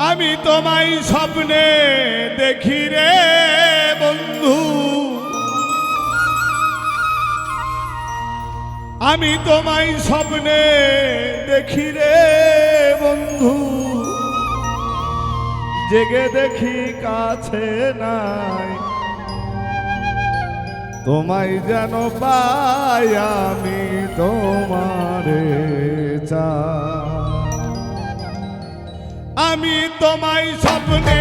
আমি তোমায় স্বপ্নে দেখি রে বন্ধু, আমি তোমায় স্বপ্নে দেখি রে বন্ধু, জেগে দেখি কাছে নাই, তোমায় যেন পাই আমি তোমারে চাই। আমি তোমায় স্বপ্নে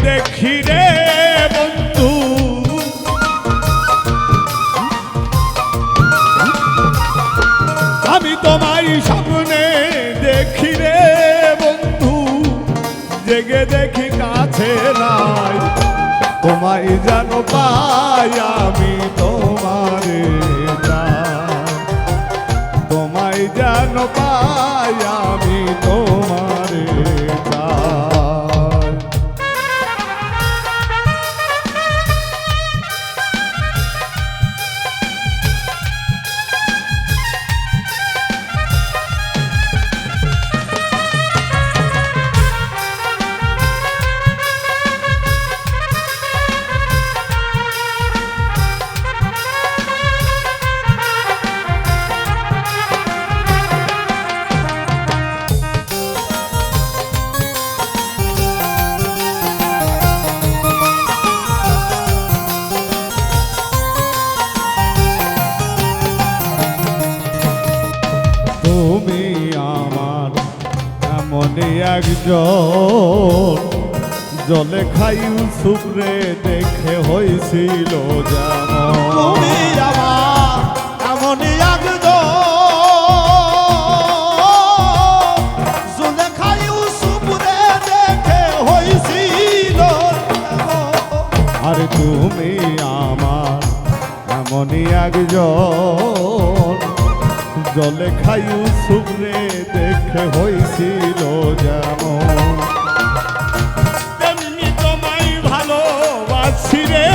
দেখি রে বন্ধু, আমি তোমায় স্বপ্নে দেখি রে বন্ধু, জেগে দেখি কাছে নাই, তোমায় যেন পাই আমি তোমারে চাই, তোমায় যেন পাই আমি তোমারে চাই। তুমি আমার এমনই একজন, জলে খাই সুপ্রে দেখে হয়েছিল যেমন। তুমি আমার এমনই একজন, জলে খাই সুপ্রে দেখে হয়েছিল। আর তুমি আমার এমনই একজন, জলে খাই সুপ্রে দেখে হয়েছিল যেমন। তেমনি তোমায় ভালোবাসি রে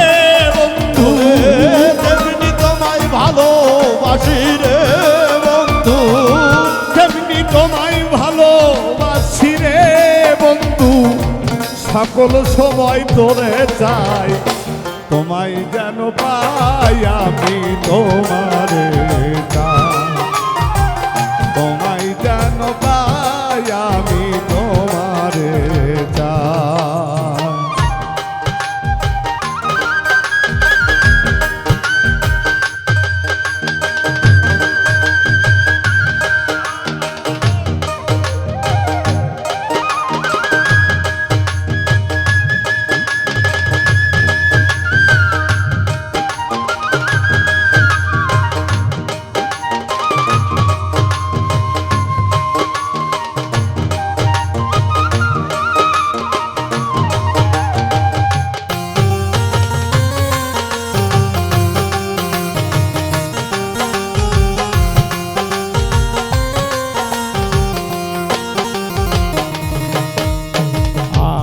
বন্ধু, তেমনি তোমায় ভালোবাসি রে বন্ধু, তেমনি তোমায় ভালোবাসি রে বন্ধু, সকল সময় তোরে চাই, তোমায় যেন পাই আমি তোমারে চাই, তোমায় যেন পাই আমি তোমারে চাই।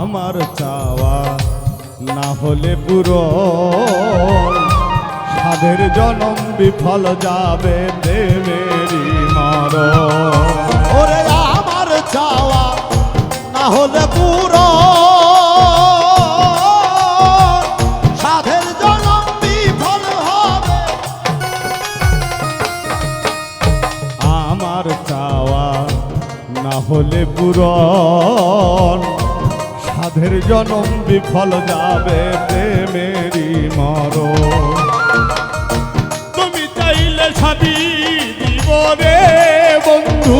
আমার চাওয়া না হলে পুরো, সাধের জনম বিফল যাবে প্রেমেরই মরণ। ওরে আমার চাওয়া না হলে পুরো, সাধের জনম বিফল হবে। আমার চাওয়া না হলে পূরণ, সাধের জনম বিফল যাবে প্রেমেরই মরণ। তুমি চাইলে সবই দিব রে বন্ধু,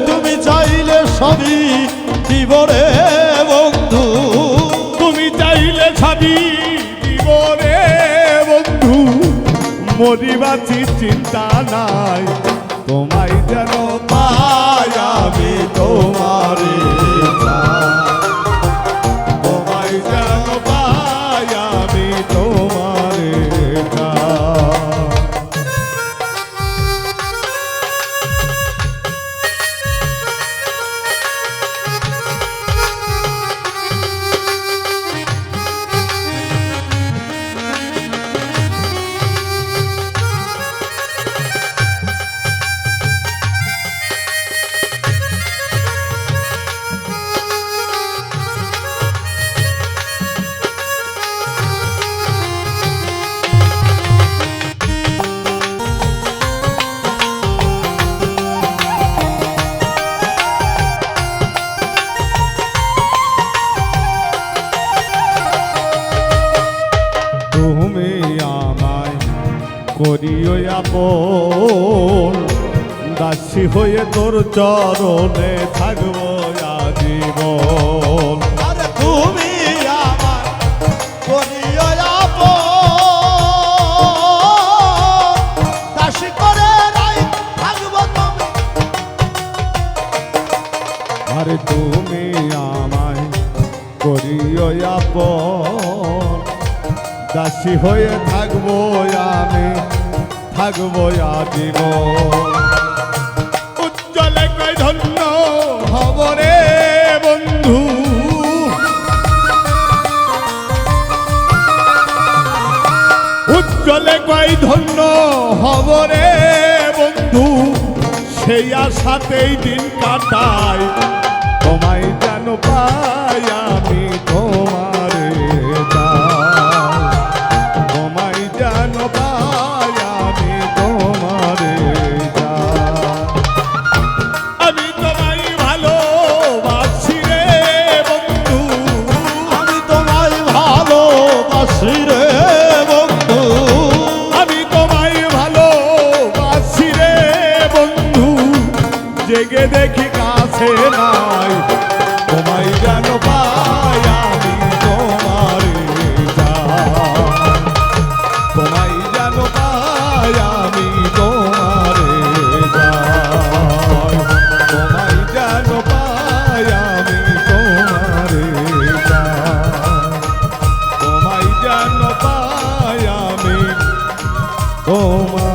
তুমি চাইলে সবই দিব রে বন্ধু, তুমি চাইলে সবই দিব রে বন্ধু, মরিবাছি চিন্তা নাই, তোমায় যেন পাই আমি তোমারে চাই, তোমায় যেন পাই আমি তোমারে চাই। করিও আপন দাসী হয়ে তোর চরণে থাকবো আজীবন। আরে তুমি আমার করিও আপন, দাসী করে রাই থাকবো তুমি। আরে তুমি আমায় করিও আপন দাসী হয়ে থাকবো আমি, থাকবো আজীবন। উজ্জ্বলে কয় ধন্য হব রে বন্ধু, উজ্জ্বলে কয় ধন্য হব রে বন্ধু, সেই আশাতেই দিন কাটাই তোমায় যেন পাই আমি তোমারে চাই, তোমায় যেন পাই আমি তোমারে চাই। আমি তোমায় ভালোবাসি রে বন্ধু, আমি তোমায় ভালোবাসি রে বন্ধু, আমি তোমায় ভালোবাসি রে বন্ধু, জেগে দেখি কাছে নাই তোমায় যেন পাই আমি তোমারে চাই, তোমায় যেন পাই আমি তোমারে চাই, তোমায় যেন পাই আমি তোমারে চাই, তোমায় যেন পাই আমি তোমার